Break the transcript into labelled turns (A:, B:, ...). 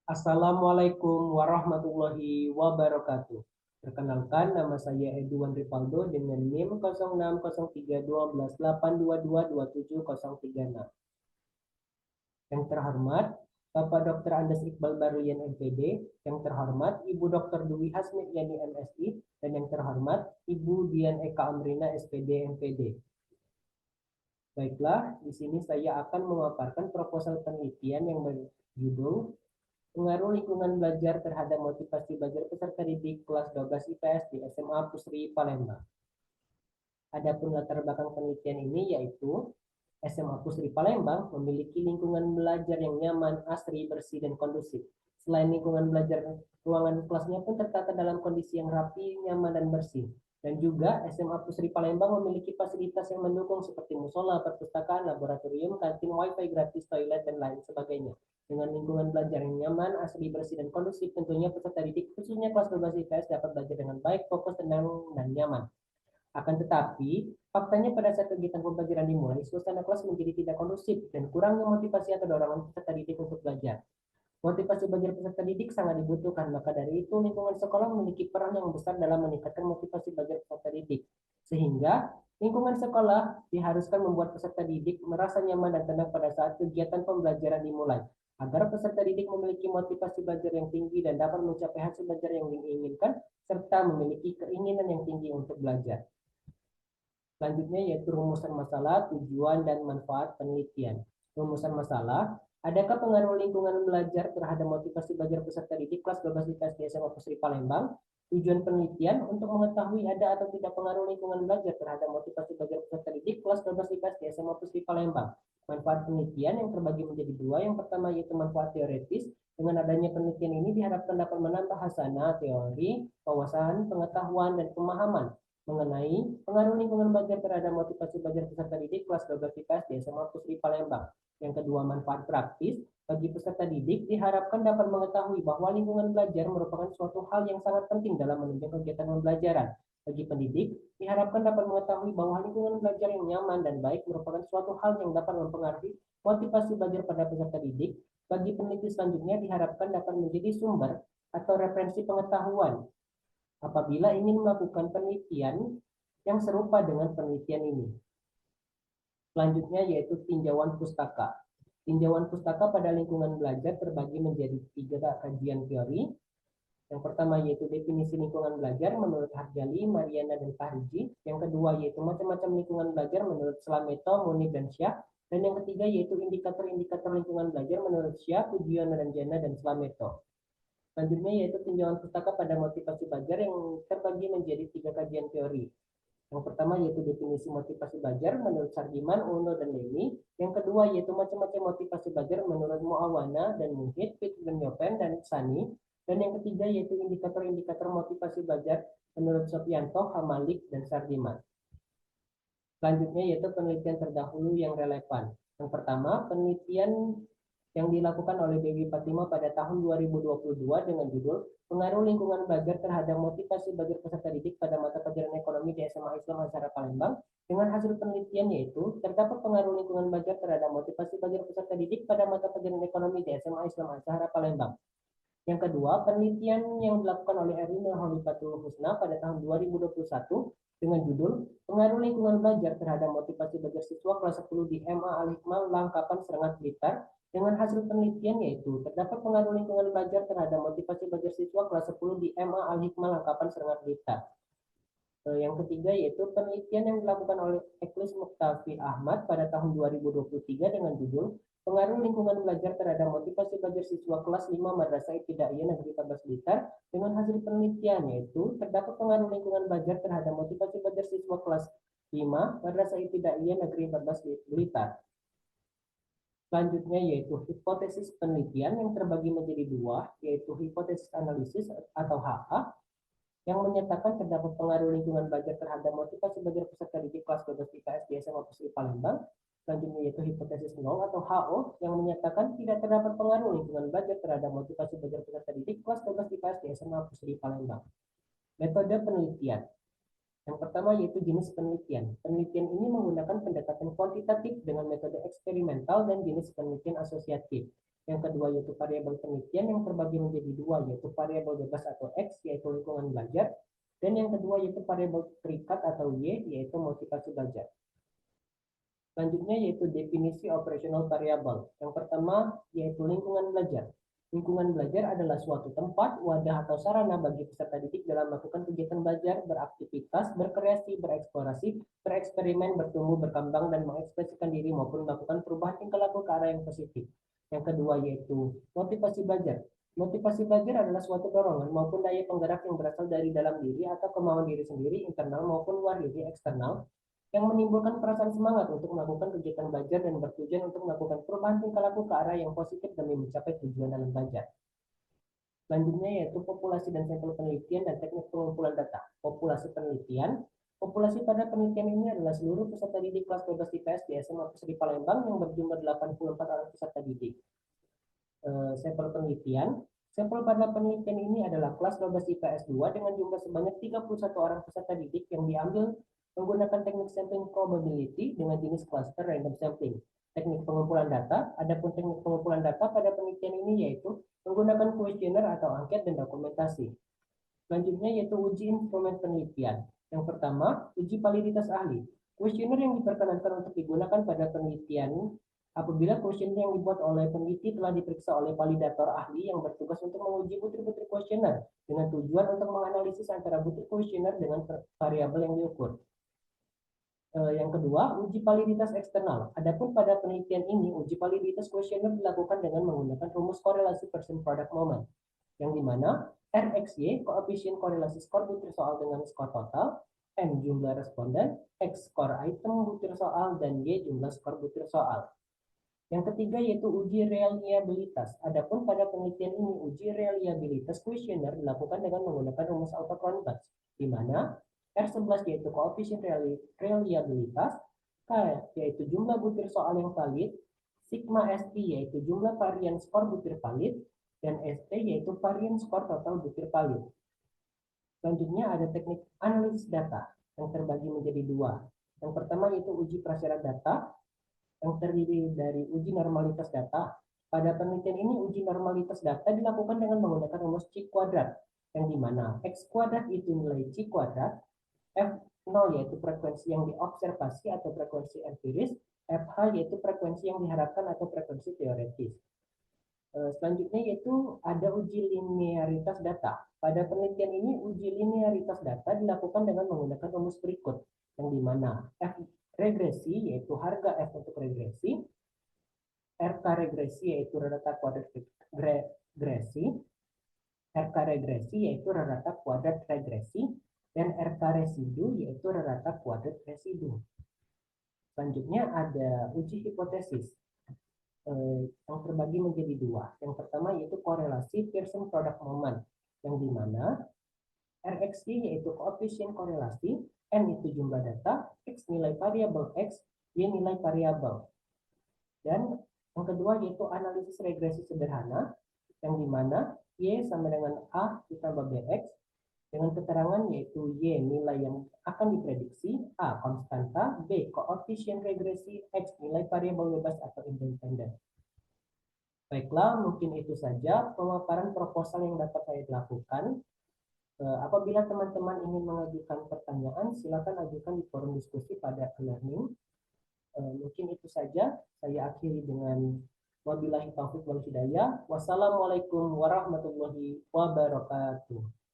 A: Assalamualaikum warahmatullahi wabarakatuh. Perkenalkan, nama saya Edwan Ripaldo dengan NIM 06031282227036. Yang terhormat, Bapak Dr. Andes Iqbal Baruyan MPD, yang terhormat Ibu Dr. Dwi Hasmiyani MSI, dan yang terhormat Ibu Dian Eka Amrina SPD MPD. Baiklah, di sini saya akan memaparkan proposal penelitian yang berjudul Pengaruh lingkungan belajar terhadap motivasi belajar peserta didik kelas 12 IPS di SMA Pusri Palembang. Adapun latar belakang penelitian ini yaitu SMA Pusri Palembang memiliki lingkungan belajar yang nyaman, asri, bersih, dan kondusif. Selain lingkungan belajar, ruangan kelasnya pun tertata dalam kondisi yang rapi, nyaman, dan bersih. Dan juga SMA Pusri Palembang memiliki fasilitas yang mendukung seperti musola, perpustakaan, laboratorium, kantin, wifi gratis, toilet, dan lain sebagainya. Dengan lingkungan belajar yang nyaman, asri, bersih, dan kondusif, tentunya peserta didik khususnya kelas 12 IPS dapat belajar dengan baik, fokus, tenang, dan nyaman. Akan tetapi, faktanya pada saat kegiatan pembelajaran dimulai, suasana kelas menjadi tidak kondusif dan kurangnya motivasi atau dorongan peserta didik untuk belajar. Motivasi belajar peserta didik sangat dibutuhkan, maka dari itu lingkungan sekolah memiliki peran yang besar dalam meningkatkan motivasi belajar peserta didik. Sehingga lingkungan sekolah diharuskan membuat peserta didik merasa nyaman dan tenang pada saat kegiatan pembelajaran dimulai, agar peserta didik memiliki motivasi belajar yang tinggi dan dapat mencapai hasil belajar yang diinginkan, serta memiliki keinginan yang tinggi untuk belajar. Selanjutnya yaitu rumusan masalah, tujuan, dan manfaat penelitian. Rumusan masalah, adakah pengaruh lingkungan belajar terhadap motivasi belajar peserta didik kelas 12 IPS di SMA Pusri Palembang? Tujuan penelitian untuk mengetahui ada atau tidak pengaruh lingkungan belajar terhadap motivasi belajar peserta didik kelas 12 IPS di SMA Pusri Palembang. Manfaat penelitian yang terbagi menjadi dua. Yang pertama yaitu manfaat teoritis. Dengan adanya penelitian ini diharapkan dapat menambah hasanah teori, wawasan, pengetahuan, dan pemahaman mengenai pengaruh lingkungan belajar terhadap motivasi belajar peserta didik kelas 12 IPS di SMA Pusri Palembang. Yang kedua, manfaat praktis. Bagi peserta didik diharapkan dapat mengetahui bahwa lingkungan belajar merupakan suatu hal yang sangat penting dalam menunjang kegiatan pembelajaran. Bagi pendidik, diharapkan dapat mengetahui bahwa lingkungan belajar yang nyaman dan baik merupakan suatu hal yang dapat mempengaruhi motivasi belajar pada peserta didik. Bagi peneliti selanjutnya diharapkan dapat menjadi sumber atau referensi pengetahuan apabila ingin melakukan penelitian yang serupa dengan penelitian ini. Selanjutnya yaitu tinjauan pustaka. Tinjauan pustaka pada lingkungan belajar terbagi menjadi 3 kajian teori. Yang pertama yaitu definisi lingkungan belajar menurut Harjali, Mariana, dan Fahriji. Yang kedua yaitu macam-macam lingkungan belajar menurut Slameto, Munib, dan Syah. Dan yang ketiga yaitu indikator-indikator lingkungan belajar menurut Syah, Pujiono, dan Jana, dan Slameto. Selanjutnya yaitu tinjauan pustaka pada motivasi belajar yang terbagi menjadi 3 kajian teori. Yang pertama yaitu definisi motivasi belajar menurut Sardiman, Uno, dan Lemi. Yang kedua yaitu macam-macam motivasi belajar menurut Muawana dan Muhid, Pitt, dan Yopen, dan Sani. Dan yang ketiga yaitu indikator-indikator motivasi belajar menurut Sofianto, Hamalik, dan Sardiman. Selanjutnya yaitu penelitian terdahulu yang relevan. Yang pertama, penelitian yang dilakukan oleh Dewi Fatima pada tahun 2022 dengan judul Pengaruh Lingkungan Belajar Terhadap Motivasi Belajar Peserta Didik pada Mata Pelajaran Ekonomi di SMA Islam Azhar Palembang. Dengan hasil penelitian yaitu terdapat pengaruh lingkungan belajar terhadap motivasi belajar peserta didik pada mata pelajaran ekonomi di SMA Islam Azhar Palembang. Yang kedua, penelitian yang dilakukan oleh Erina Holifatul Husna pada tahun 2021 dengan judul Pengaruh Lingkungan Belajar Terhadap Motivasi Belajar Siswa kelas 10 di MA Al-Hikmah Langkapan Serengat Blitar. Dengan hasil penelitian yaitu terdapat pengaruh lingkungan belajar terhadap motivasi belajar siswa kelas 10 di MA Al-Hikmah Langkapan Serengat Blitar. Yang ketiga yaitu penelitian yang dilakukan oleh Eklis Muktafi Ahmad pada tahun 2023 dengan judul Pengaruh Lingkungan Belajar Terhadap Motivasi Belajar Siswa Kelas 5 Madrasah Ibtidaiyah Negeri 14 Blitar. Dengan hasil penelitian yaitu terdapat pengaruh lingkungan belajar terhadap motivasi belajar siswa kelas 5 Madrasah Ibtidaiyah Negeri 14 Blitar. Selanjutnya yaitu hipotesis penelitian yang terbagi menjadi dua, yaitu hipotesis analisis atau HA yang menyatakan terdapat pengaruh lingkungan belajar terhadap motivasi belajar peserta didik kelas 12 IPS di SMA Pusri Palembang. Selanjutnya yaitu hipotesis nol atau HO yang menyatakan tidak terdapat pengaruh lingkungan belajar terhadap motivasi belajar peserta didik kelas 12 IPS di SMA Pusri Palembang. Metode penelitian. Yang pertama yaitu jenis penelitian. Penelitian ini menggunakan pendekatan kuantitatif dengan metode eksperimental dan jenis penelitian asosiatif. Yang kedua yaitu variabel penelitian yang terbagi menjadi dua, yaitu variabel bebas atau X, yaitu lingkungan belajar, dan yang kedua yaitu variabel terikat atau Y, yaitu motivasi belajar. Selanjutnya yaitu definisi operational variable. Yang pertama yaitu lingkungan belajar. Lingkungan belajar adalah suatu tempat, wadah atau sarana bagi peserta didik dalam melakukan kegiatan belajar, beraktivitas, berkreasi, bereksplorasi, bereksperimen, bertumbuh, berkembang, dan mengekspresikan diri maupun melakukan perubahan tingkah laku ke arah yang positif. Yang kedua yaitu motivasi belajar. Motivasi belajar adalah suatu dorongan maupun daya penggerak yang berasal dari dalam diri atau kemauan diri sendiri, internal maupun luar diri, eksternal, yang menimbulkan perasaan semangat untuk melakukan kegiatan belajar dan bertujuan untuk melakukan perubahan tingkah laku ke arah yang positif demi mencapai tujuan dalam belajar. Selanjutnya yaitu populasi dan sampel penelitian dan teknik pengumpulan data. Populasi penelitian. Populasi pada penelitian ini adalah seluruh peserta didik kelas 12 IPS di SMA Pusri Palembang yang berjumlah 84 orang peserta didik. Sampel penelitian. Sampel pada penelitian ini adalah kelas 12 IPS 2 dengan jumlah sebanyak 31 orang peserta didik yang diambil menggunakan teknik sampling probability dengan jenis cluster random sampling. Teknik pengumpulan data, adapun teknik pengumpulan data pada penelitian ini yaitu menggunakan kuesioner atau angket dan dokumentasi. Selanjutnya yaitu uji instrumen penelitian. Yang pertama, uji validitas ahli. Kuesioner yang diperkenankan untuk digunakan pada penelitian apabila kuesioner yang dibuat oleh peneliti telah diperiksa oleh validator ahli yang bertugas untuk menguji butir-butir kuesioner dengan tujuan untuk menganalisis antara butir kuesioner dengan variabel yang diukur. Yang kedua, uji validitas eksternal. Adapun pada penelitian ini, uji validitas kuesioner dilakukan dengan menggunakan rumus korelasi person product moment, yang dimana RXY, koefisien korelasi skor butir soal dengan skor total, M jumlah responden, X skor item butir soal, dan Y jumlah skor butir soal. Yang ketiga yaitu uji reliabilitas. Adapun pada penelitian ini, uji reliabilitas kuesioner dilakukan dengan menggunakan rumus autocron-Batch, di mana R11 yaitu koefisien reliabilitas, K yaitu jumlah butir soal yang valid, sigma ST yaitu jumlah varian skor butir valid, dan ST yaitu varian skor total butir valid. Selanjutnya ada teknik analisis data yang terbagi menjadi dua. Yang pertama yaitu uji prasyarat data yang terdiri dari uji normalitas data. Pada penelitian ini uji normalitas data dilakukan dengan menggunakan rumus C kuadrat, yang dimana X kuadrat itu nilai C kuadrat, F0 yaitu frekuensi yang diobservasi atau frekuensi empiris, FH yaitu frekuensi yang diharapkan atau frekuensi teoretis. Selanjutnya yaitu ada uji linearitas data. Pada penelitian ini uji linearitas data dilakukan dengan menggunakan rumus berikut, yang dimana F regresi yaitu harga F untuk regresi, RK regresi yaitu rata kuadrat regresi, RK regresi yaitu rata kuadrat regresi, dan RK residu yaitu rata kuadrat residu. Selanjutnya ada uji hipotesis yang terbagi menjadi dua. Yang pertama yaitu korelasi Pearson product moment, yang dimana RXY yaitu koefisien korelasi, N itu jumlah data, X nilai variabel X, Y nilai variabel. Dan yang kedua yaitu analisis regresi sederhana, yang dimana Y sama dengan A ditambah BX, dengan keterangan yaitu Y nilai yang akan diprediksi, A konstanta, B koefisien regresi, X nilai variabel bebas atau independen. Baiklah, mungkin itu saja pemaparan proposal yang dapat saya lakukan. Apabila teman-teman ingin mengajukan pertanyaan, silakan ajukan di forum diskusi pada e-learning. Mungkin itu saja. Saya akhiri dengan wabillahi taufiq wal hidayah. Wassalamualaikum warahmatullahi wabarakatuh.